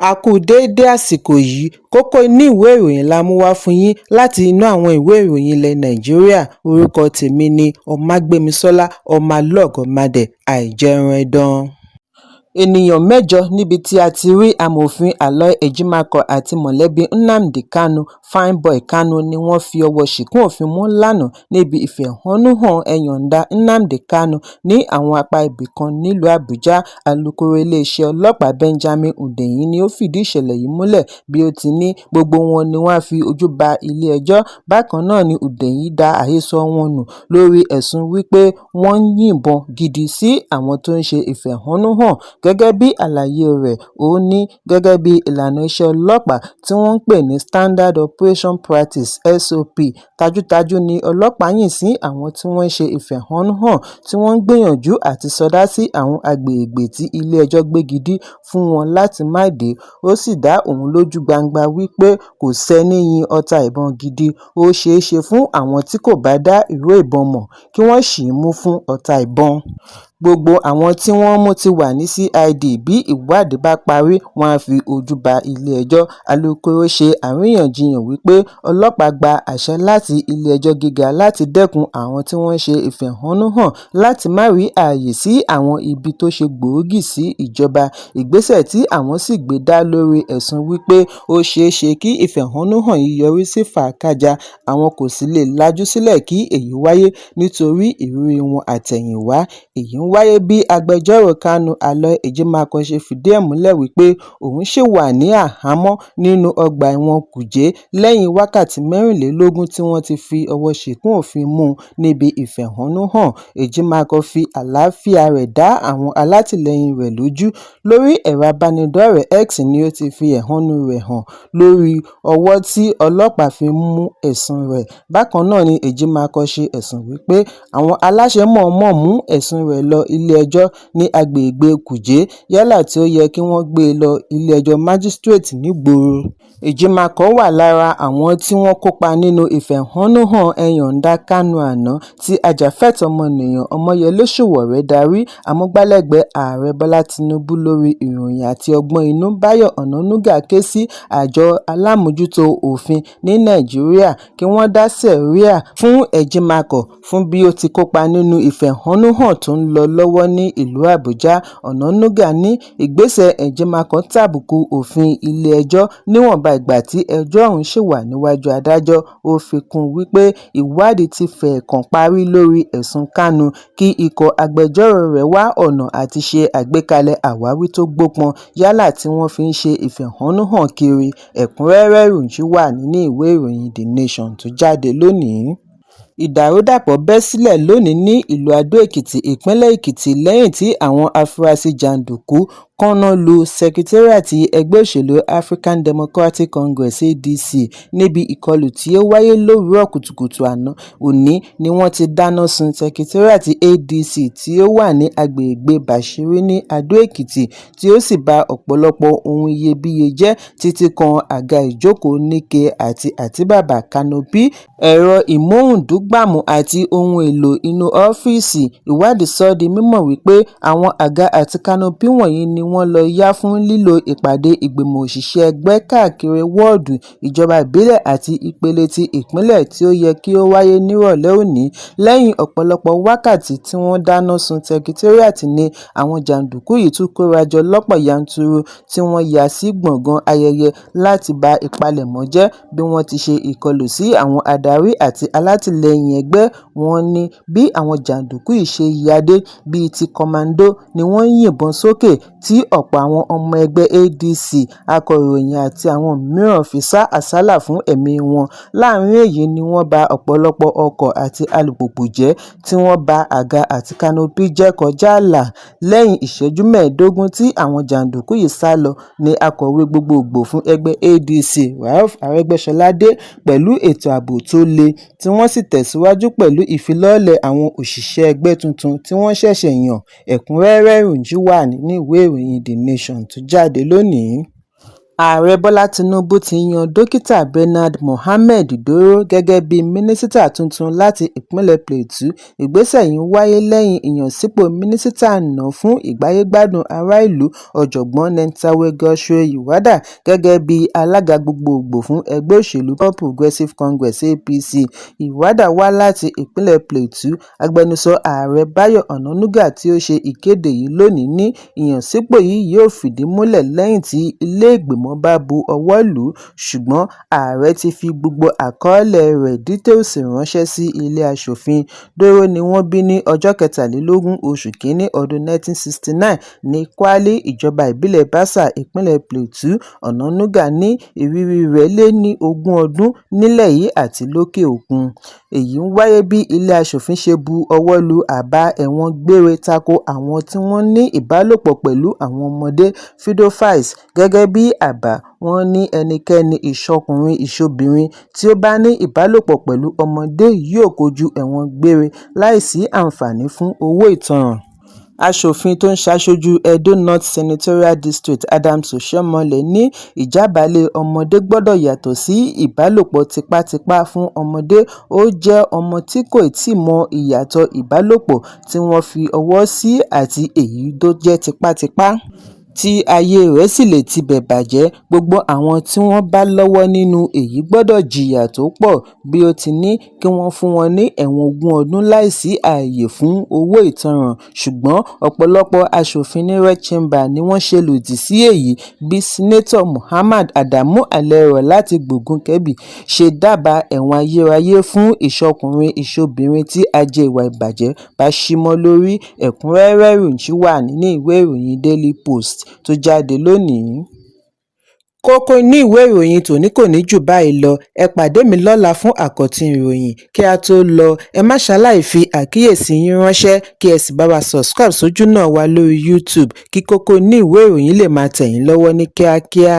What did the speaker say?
A kú déédé àsìkò yìí, kókó inú ìwé ìròyìn la mú wá fún yín láti inú àwọn ìwé ìròyìn ilẹ̀ Nàìjíríà. Orúkọ tèmi ni Ọmágbémisọ́lá Ọmọlọ́gọ̀mádẹ àìjẹran ẹdán. Ènìyàn mẹ́jọ níbi tí a ti rí amòfin Aloy Ejimakor àti mọ̀lẹ́bí Nnamdi Kanu Fineboy Kanu ni wọ́n fi ọwọ́ ṣìkún òfin mú lánàá níbi ìfẹ̀hónúhàn ẹ̀yọ̀ǹda Nnamdi Kanu ní àwọn apá ibì kan nílùú Àbújá. Alukoro iléeṣẹ́ ọlọ́pàá Benjamin Hundeyin ni ó fìdí ìṣẹ̀lẹ̀ yìí múlẹ̀ bí ó ti ní gbogbo wọn ni wọ́n fi ojú ba ilé-ẹjọ́. Bákan náà ni Hundeyin dá àhesọ wọn nù lórí ẹ̀sùn wípé wọ́n ń yìnbọn gidi sí àwọn tó ń ṣe ìfẹ̀hónúhàn. Gẹ́gẹ́ bí àlàyé rẹ̀, ó ní gẹ́gẹ́ bí ìlànà iṣẹ́ ọlọ́pàá tí wọ́n ń pè ní Standard Operation Practice (SOP), tajútajú ni ọlọ́pàá yìn sí àwọn tí wọ́n ń ṣe ìfẹ̀hónúhàn tí wọ́n ń gbìyànjú àti sọdá sí àwọn agbègbè tí ilé-ẹjọ́ gbégi dí fún wọn láti má dé. Ó sì dá òun lójú gbangba wípé kò sẹ́ni yin ọta ìbọn gidi. Ó ṣeé ṣe fún àwọn tí kò bá dá ìró ìbọn mọ̀ kí wọ́n ṣì í mú fún ọta ìbọn. Gbogbo àwọn tí wọ́n mú ti wà ní CID. Bí ìwádìí bá parí, wọ́n á fi ojú ba ilé-ẹjọ́. Alukoro ṣe àríyànjiyàn wípé ọlọ́pàá gba àṣẹ láti ilé-ẹjọ́ gíga láti dẹ́kun àwọn tí wọ́n ń ṣe ìfẹ̀hónúhàn láti má rí ààyè sí àwọn ibi tó ṣe gbòógì sí ìjọba. Ìgbésẹ̀ tí àwọn sì gbé dá lórí ẹ̀sùn wípé ó ṣeé ṣe kí ìfẹ̀hónúhàn yìí yọrí sí fàákàjà. Àwọn kò sì lè lajú sílẹ̀ kí èyí wáyé nítorí ìrírí wọn àtẹ̀yìnwá. Èyí ń wáyé bí agbẹjọ́rò Kanu Aloy Ejimakor ṣe fìdí ẹ̀ múlẹ̀ wípé òun ṣì wà ní àhámọ́ nínú ọgbà ẹ̀wọ̀n Kùjé lẹ́yìn wákàtí 24 tí wọ́n ti fi ọwọ́ ṣìkún òfin mú níbi ìfẹ̀hónúhàn. Ejimakor fi àlàáfíà rẹ̀ dá àwọn alátìlẹyìn rẹ̀ lójú. Lórí ẹ̀rọ abánidọ́rẹ̀ẹ́ X ni ó ti fi ẹ̀hónú rẹ̀ hàn lórí ọwọ́ tí ọlọ́pàá fi mú ẹ̀sùn rẹ̀. Bákan náà ni Ejimakor ṣe ẹ̀sùn wípé àwọn aláṣẹ mọ̀ọ́mọ̀ mú ẹ̀sùn rẹ̀ lọ ilé-ẹjọ́ ní agbègbè Kùjé yálà tí ó yẹ kí wọ́n gbé e lọ ilé-ẹjọ́ májísírèètì nígboro. Ejimakor wà lára àwọn tí wọ́n kópa nínú ìfẹ̀hónúhàn ẹ̀yọ̀ǹda Kanu àná tí ajàfẹ́tọ̀ọ́ ọmọnìyàn Ọmọyẹlé Sowore darí. Amúgbálẹ́gbẹ̀ẹ́ Ààrẹ Bọ́lá Tinubu lórí ìròyìn àti ọgbọ́n inú Báyọ̀ Ọ̀nànúgà ké sí àjọ alámòójútó òfin ní Nàìjíríà kí wọ́n dá sẹ̀ríà fún Ejimakor fún bí ó ti kópa nínú ìfẹ̀hónúhàn tó ń lọ lọ́wọ́ ní ìlú Àbújá. Ọ̀nànúgà ní ìgbésẹ̀ Ejimakor tàbùkù òfin ilé-ẹjọ́ níwọ̀nba ìgbà tí ẹjọ́ ọ̀hún ṣì wà níwájú adájọ́. Ó fi kún un wípé ìwádìí ti fẹ́ẹ̀ kàn parí lórí ẹ̀sùn Kanu kí ikọ̀ agbẹjọ́rò rẹ̀ wá ọ̀nà àti ṣe àgbékalẹ̀ àwáwí tó gbópọn yálà tí wọ́n fi ń ṣe ìfẹ̀hónúhàn kiri. Ẹ̀kúnrẹ́rẹ́ ìròyìn wà nínú ìwé ìròyìn The Nation tó jáde lónìí. Ìdàrúdàpọ̀ bẹ́ sílẹ̀ lónìí ní ìlú Adó-Èkìtì, ìpínlẹ̀ Èkìtì lẹ́yìn tí àwọn afurasí jàǹdùkú kọ́ná lu sẹkítẹ́ríátì ẹgbẹ́ òṣèlú African Democratic Congress (ADC) níbi ìkọlù tí ó wáyé lówùúrọ̀ kùtùkùtù àná òní ni wọ́n ti dáná sun sẹkítẹ́ríátì ADC tí ó wà ní agbègbè Bashiri ní Adó-Èkìtì tí ó sì ba ọ̀pọ̀lọpọ̀ ohun iyebíye jẹ́ títí kan àga ìjókòó níke àti àtíbàbà kánópì, ẹ̀rọ ìmóhùndúgbàmù àti ohun èlò inú ọ́fíìsì. Ìwádìí sọ di mímọ̀ wípé àwọn àga àti kánópì wọ̀nyí ni wọ́n lọ yá fún lílo ìpàdé ìgbìmọ̀ òṣìṣẹ́ ẹgbẹ́ káàkiri wọ́ọ̀dù, ìjọba ìbílẹ̀ àti ìpele ti ìpínlẹ̀ tí ó yẹ kí ó wáyé nírọ̀lẹ́ òní. Lẹ́yìn ọ̀pọ̀lọpọ̀ wákàtí tí wọ́n dáná sun sẹkítẹ́ríátì ni àwọn jàǹdùkú yìí tún kórajọ lọ́pọ̀ yanturu tí wọ́n yà sí gbọ̀ngàn ayẹyẹ láti ba ìpalẹ̀mọ́ jẹ́ bí wọ́n ti ṣe ìkọlù sí àwọn adarí àti alátìlẹyìn ẹgbẹ́. Wọ́n ní bí àwọn jàǹdùkú yìí ṣe yadé bíi ti kọmandó ni wọ́n yìnbọn sókè tí ọ̀pọ̀ àwọn ọmọ ẹgbẹ́ ADC, akọ̀ròyìn àti àwọn mìíràn fi sá àsálà fún ẹ̀mí wọn. Láàrin èyí ni wọ́n ba ọ̀pọ̀lọpọ̀ ọkọ̀ àti alùpùpù jẹ́ tí wọ́n ba àga àti kánópì jẹ́ kọjá ààlà. Lẹ́yìn ìṣẹ́jú 15 tí àwọn jàǹdùkú yìí sá lọ ni akọ̀wé gbogbogbò fún ẹgbẹ́ ADC Rauf Arẹ́gbẹ́ṣọlá dé pẹ̀lú ètò ààbò tó le tí wọ́n sì tẹ̀síwájú pẹ̀lú ìfilọ́lẹ̀ àwọn òṣìṣẹ́ ẹgbẹ́ tuntun tí wọ́n ṣẹ̀ṣẹ̀ yàn. Ẹ̀kúnrẹ́rẹ́ ìròyìn wà nínú ìwé ìròyìn The Nation tó jáde lónìí. Ààrẹ Bọ́lá Tinubu ti yan Dókítà Bernard Mohammed Doro gẹ́gẹ́ bí mínísítà tuntun láti ìpínlẹ̀ Plateau. Ìgbésẹ̀ yìí wáyé lẹ́yìn ìyànsípò mínísítà àná fún ìgbáyé-gbádùn ará ìlú Ọ̀jọ̀gbọ́n Nentawe Goswe Iweala gẹ́gẹ́ bí alága gbogboògbò fún ẹgbẹ́ òṣèlú All Progressives Congress (APC). Iweala wá láti ìpínlẹ̀ Plateau. Agbẹnusọ ààrẹ Báyọ̀ Ọ̀nànúgà tí ó ṣe ìkéde yìí lónìí ní ìyànsípò yìí yóò fìdí múlẹ̀ lẹ́yìn tí ilé-ìgbìmọ̀ bá bu ọwọ́ lù ú, ṣùgbọ́n ààrẹ ti fi gbogbo àkọọ́lẹ̀ rẹ̀ dítẹ́ẹ̀sì ránṣẹ́ sí ilé aṣòfin. Doro ni wọ́n bí ní ọjọ́ 23 oṣù Kínní ọdún 1969 ní Kwali, ìjọba ìbílẹ̀ Bassa, ìpínlẹ̀ Plateau. Ọ̀nànúgà ní ìrírí rẹ̀ lé ní 20 ọdún nílẹ̀ yìí àti lókè òkun. Èyí ń wáyé bí ilé aṣòfin ṣe bu ọwọ́ lu àbá ẹ̀wọ̀n gbére tako àwọn tí wọ́n ní ìbálòpọ̀ pẹ̀lú àwọn ọmọdé (pedophiles). Gẹ́gẹ́ bí àbá, wọ́n ní ẹnikẹ́ni ìṣọkùnrin ìṣobìnrin tí ó bá ní ìbálòpọ̀ pẹ̀lú ọmọdé yóò kojú ẹ̀wọ̀n gbére láìsí àǹfààní fún owó ìtanràn. Aṣòfin tó ń ṣaṣojú Edo North Senatorial District Adams Oshiomhole ní ìjábálẹ̀ ọmọdé gbọ́dọ̀ yàtọ̀ sí ìbálòpọ̀ tipátipá fún ọmọdé. Ó jẹ́ ọmọ tí kò tíì mọ ìyàtọ̀ ìbálòpọ̀ tí wọ́n fi ọwọ́ sí àti èyí tó jẹ́ tipátipá, tí ayé rẹ̀ sì lè tibẹ̀ bàjẹ́. Gbogbo àwọn tí wọ́n bá lọ́wọ́ nínú èyí gbọ́dọ̀ jìyà tó pọ̀, bí ó ti ní kí wọ́n fún wọn ní ẹ̀wọ̀n 20 ọdún láìsí ààyè fún owó ìtanràn. Ṣùgbọ́n ọ̀pọ̀lọpọ̀ aṣòfin ní Red Chamber ni wọ́n ṣe lòdì sí èyí, bí Sínátọ̀ Muhammad Adamu Alero láti Gbọ̀ngàn Kebbi ṣe dábàá ẹ̀wọ̀n ayérayé fún ìṣọkùnrin ìṣobìnrin tí ajé ìwà ìbàjẹ́ bá ṣí mọ́ lórí. Ẹ̀kúnrẹ́rẹ́ ìròyìn wà nínú ìwé ìròyìn Daily Post tó jáde lónìí. Kókó ní ìwé ìròyìn tòní kò ní jù báyìí lọ. Ẹ pàdé mi lọ́la fún àkọ́tún ìròyìn. Kí a tó lọ, ẹ má ṣaláì fi àkíyèsí yín ránṣẹ́ kí ẹ sì bá wa subscribe sójú náà wa lórí YouTube kí kókó ní ìwé ìròyìn lè máa tẹ̀ yín lọ́wọ́ ní kíákíá.